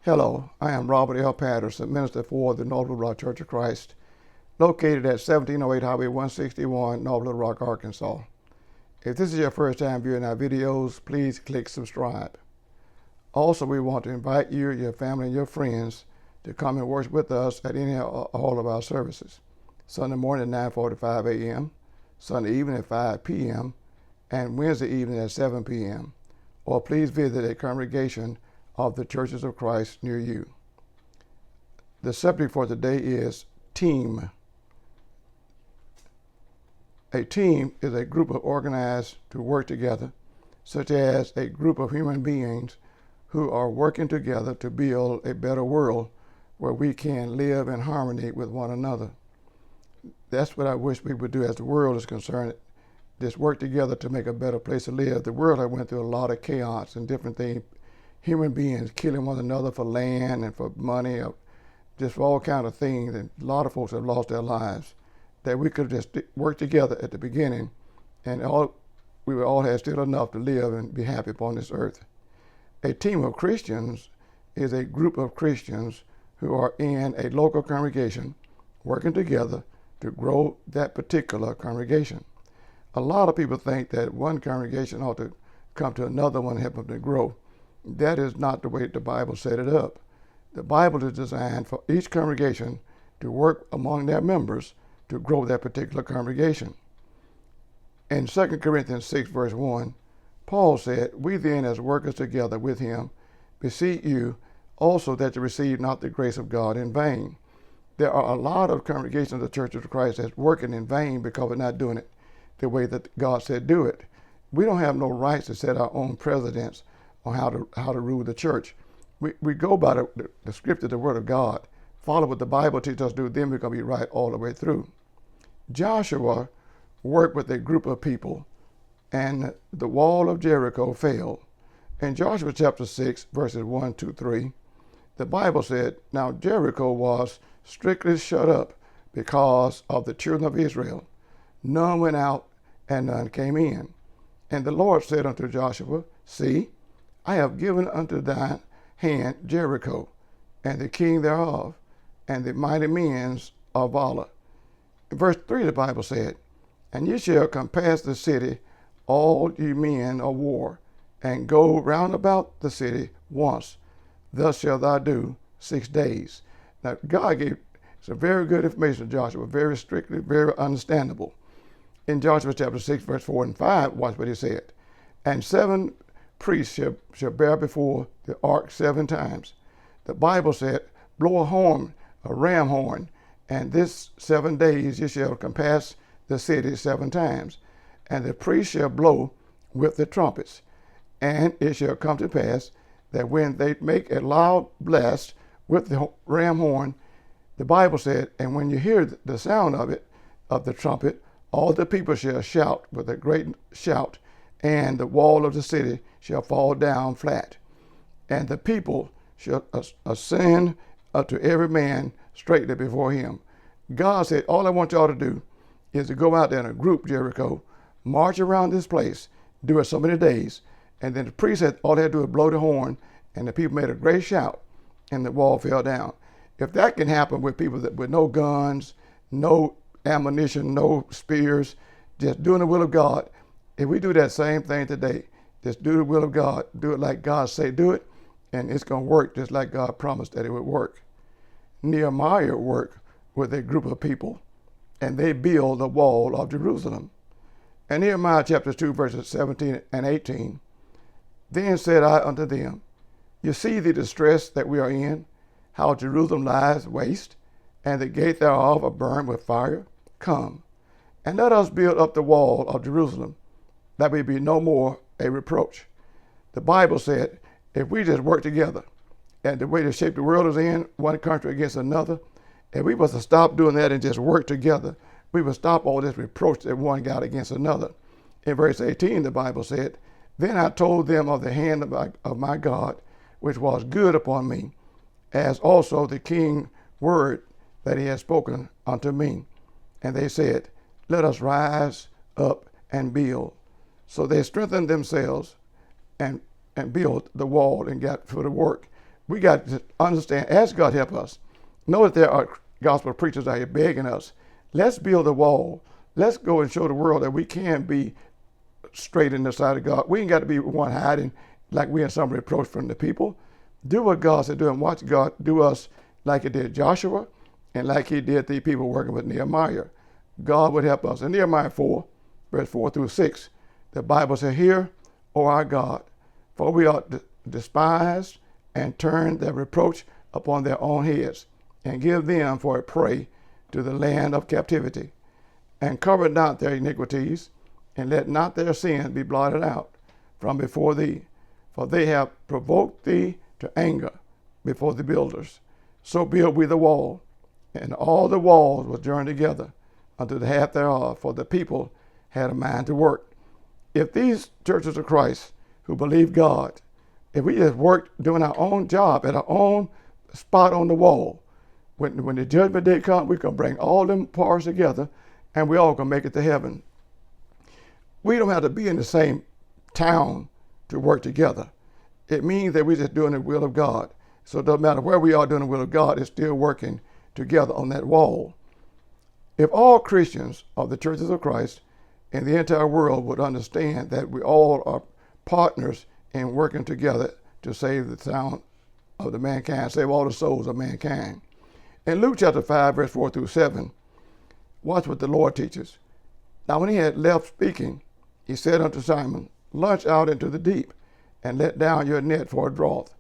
Hello, I am Robert L. Patterson, minister for the North Little Rock Church of Christ, located at 1708 Highway 161, North Little Rock, Arkansas. If this is your first time viewing our videos, please click subscribe. Also, we want to invite you, your family, and your friends to come and worship with us at any or all of our services. Sunday morning at 9:45 a.m., Sunday evening at 5 p.m., and Wednesday evening at 7 p.m. Or please visit a congregation of the Churches of Christ near you. The subject for today is team. A team is a group of organized to work together, such as a group of human beings who are working together to build a better world where we can live in harmony with one another. That's what I wish we would do as the world is concerned. Just work together to make a better place to live. The world has went through a lot of chaos and different things. Human beings killing one another for land and for money, or just for all kinds of things. And a lot of folks have lost their lives. That we could just work together at the beginning, and we would all have still enough to live and be happy upon this earth. A team of Christians is a group of Christians who are in a local congregation working together to grow that particular congregation. A lot of people think that one congregation ought to come to another one and help them to grow. That is not the way the Bible set it up. The Bible is designed for each congregation to work among their members to grow that particular congregation. In 2 Corinthians 6, verse 1, Paul said, "We then, as workers together with him, beseech you also that you receive not the grace of God in vain." There are a lot of congregations of the Church of Christ that's working in vain because we're not doing it the way that God said do it. We don't have no rights to set our own precedents on how to rule the church. We go by the scripture, the word of God, follow what the Bible teaches us to do, then we're going to be right all the way through. Joshua worked with a group of people, and the wall of Jericho fell. In Joshua chapter 6, verses 1, 2, 3, the Bible said, "Now Jericho was strictly shut up because of the children of Israel. None went out and none came in. And the Lord said unto Joshua, See, I have given unto thine hand Jericho, and the king thereof, and the mighty men of valor." In verse 3, the Bible said, "And ye shall compass the city, all ye men of war, and go round about the city once. Thus shalt thou do 6 days." Now, God gave some very good information to Joshua, very strictly, very understandable. In Joshua chapter 6, verse 4 and 5, watch what he said. "And 7 priests shall bear before the ark 7 times. The Bible said, Blow a horn, a ram horn, and this 7 days ye shall compass the city 7 times. And the priests shall blow with the trumpets. And it shall come to pass that when they make a loud blast with the ram horn," the Bible said, "and when you hear the sound of it, of the trumpet, all the people shall shout with a great shout, and the wall of the city shall fall down flat. And the people shall ascend to every man straightly before him." God said, all I want y'all to do is to go out there in a group, Jericho, march around this place, do it so many days, and then the priest said all they had to do was blow the horn, and the people made a great shout, and the wall fell down. If that can happen with people with no guns, no ammunition, no spears, just doing the will of God, if we do that same thing today, just do the will of God, do it like God say do it, and it's going to work just like God promised that it would work. Nehemiah worked with a group of people, and they built the wall of Jerusalem. In Nehemiah chapter 2, verses 17 and 18, "Then said I unto them, You see the distress that we are in, how Jerusalem lies waste, and the gate thereof are burned with fire. Come, and let us build up the wall of Jerusalem, that we be no more a reproach." The Bible said, if we just work together, and the way the shape the world is in, one country against another, if we was to stop doing that and just work together, we would stop all this reproach that one got against another. In verse 18, the Bible said, "Then I told them of the hand of my God, which was good upon me, as also the king word that he had spoken unto me. And they said, Let us rise up and build." So they strengthened themselves and built the wall and got for the work. we got to understand, ask God help us. Know that there are gospel preachers out here begging us. Let's build a wall. Let's go and show the world that we can be straight in the sight of God. We ain't got to be one hiding like we in some reproach from the people. Do what God said do and watch God do us like he did Joshua and like he did the people working with Nehemiah. God would help us. In Nehemiah 4, verse 4 through 6, the Bible says, "Hear, O our God, for we are despised and turn their reproach upon their own heads, and give them for a prey to the land of captivity. And cover not their iniquities, and let not their sins be blotted out from before thee. For they have provoked thee to anger before the builders. So build we the wall, and all the walls were joined together unto the half thereof, for the people had a mind to work." If these churches of Christ who believe God, if we just worked doing our own job at our own spot on the wall, when the judgment day comes, we can bring all them parts together and we all can make it to heaven. We don't have to be in the same town to work together. It means that we're just doing the will of God. So it doesn't matter where we are doing the will of God, it's still working together on that wall. If all Christians of the churches of Christ in the entire world would understand that we all are partners in working together to save the sound of the mankind, save all the souls of mankind. In Luke chapter 5, verse 4 through 7, watch what the Lord teaches. "Now when he had left speaking, he said unto Simon, Launch out into the deep, and let down your net for a draught.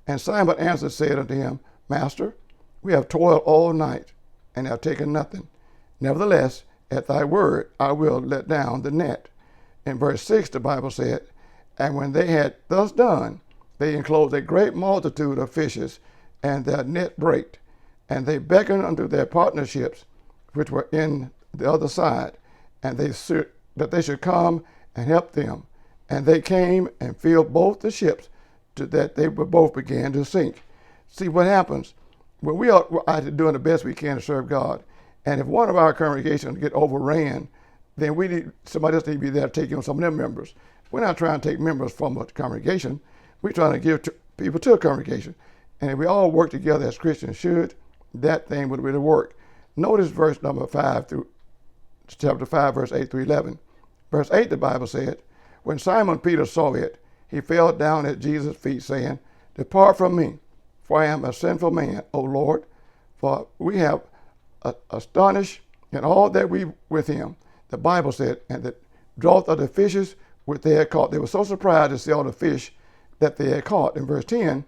And Simon answered, said unto him, Master, we have toiled all night, and have taken nothing. Nevertheless, at thy word, I will let down the net." In verse 6, the Bible said, "And when they had thus done, they enclosed a great multitude of fishes, and their net brake. And they beckoned unto their partnerships, which were in the other side, and that they should come and help them. And they came and filled both the ships, to that they both began to sink." See what happens when we are out doing the best we can to serve God. And if one of our congregations get overran, then we need somebody else to be there to take on some of them members. We're not trying to take members from a congregation. We're trying to give people to a congregation. And if we all work together as Christians should, that thing would really work. Notice verse number 5 through chapter 5, verse 8 through 11. Verse 8, the Bible said, "When Simon Peter saw it, he fell down at Jesus' feet, saying, Depart from me, for I am a sinful man, O Lord, for we have astonished in all that we with him." The Bible said, "And the draught of the fishes which they had caught." They were so surprised to see all the fish that they had caught. In verse 10,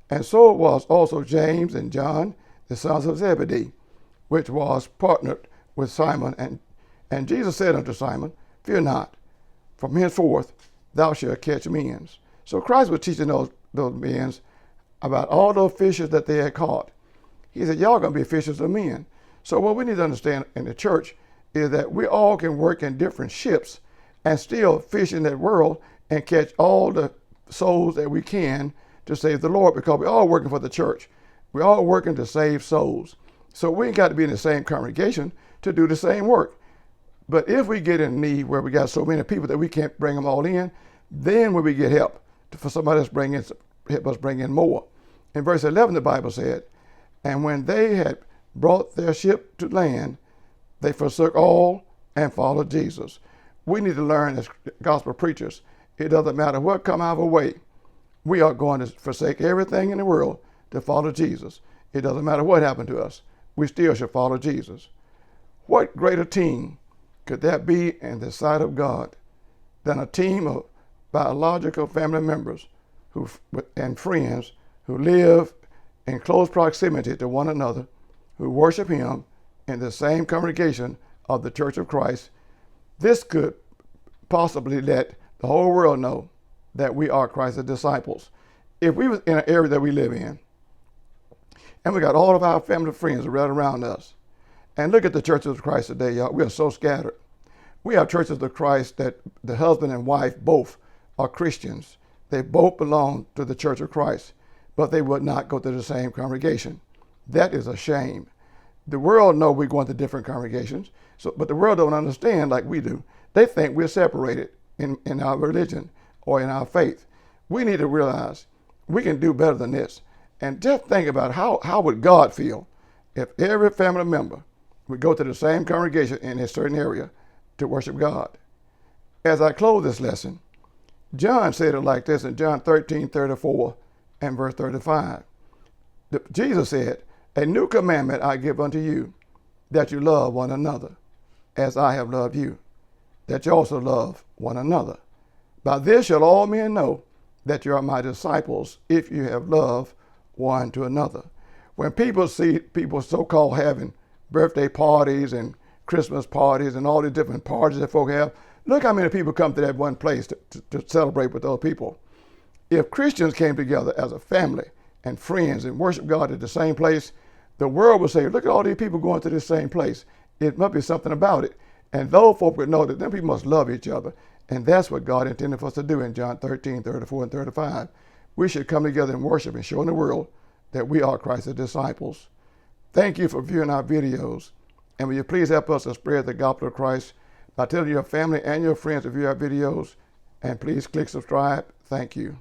"And so was also James and John, the sons of Zebedee, which was partnered with Simon. And Jesus said unto Simon, Fear not, from henceforth thou shalt catch men." So Christ was teaching those men about all those fishes that they had caught. He said, y'all going to be fishers of men. So what we need to understand in the church is that we all can work in different ships and still fish in that world and catch all the souls that we can to save the Lord, because we're all working for the church. We're all working to save souls. So we ain't got to be in the same congregation to do the same work. But if we get in need where we got so many people that we can't bring them all in, then when we get help for somebody else help us bring in more. In verse 11, the Bible said, "And when they had brought their ship to land, they forsook all and followed Jesus." We need to learn as gospel preachers, it doesn't matter what come our way, we are going to forsake everything in the world to follow Jesus. It doesn't matter what happened to us, we still should follow Jesus. What greater team could that be in the sight of God than a team of biological family members and friends who live in close proximity to one another, who worship him in the same congregation of the Church of Christ? This could possibly let the whole world know that we are Christ's disciples. If we was in an area that we live in, and we got all of our family friends right around us, and look at the churches of Christ today, y'all, we are so scattered. We have churches of Christ that the husband and wife both are Christians. They both belong to the Church of Christ, but they would not go to the same congregation. That is a shame. The world know we're going to different congregations, but the world don't understand like we do. They think we're separated in our religion or in our faith. We need to realize we can do better than this. And just think about how would God feel if every family member would go to the same congregation in a certain area to worship God. As I close this lesson, John said it like this in John 13:34 and verse 35. Jesus said, "A new commandment I give unto you, that you love one another, as I have loved you, that you also love one another. By this shall all men know that you are my disciples, if you have love one to another." When people see people so-called having birthday parties and Christmas parties and all the different parties that folk have, look how many people come to that one place to celebrate with other people. If Christians came together as a family and friends and worship God at the same place, the world would say, look at all these people going to the same place. It must be something about it. And those folk would know that them people must love each other. And that's what God intended for us to do in John 13:34 and 35. We should come together and worship and show in the world that we are Christ's disciples. Thank you for viewing our videos. And will you please help us to spread the gospel of Christ by telling your family and your friends to view our videos. And please click subscribe. Thank you.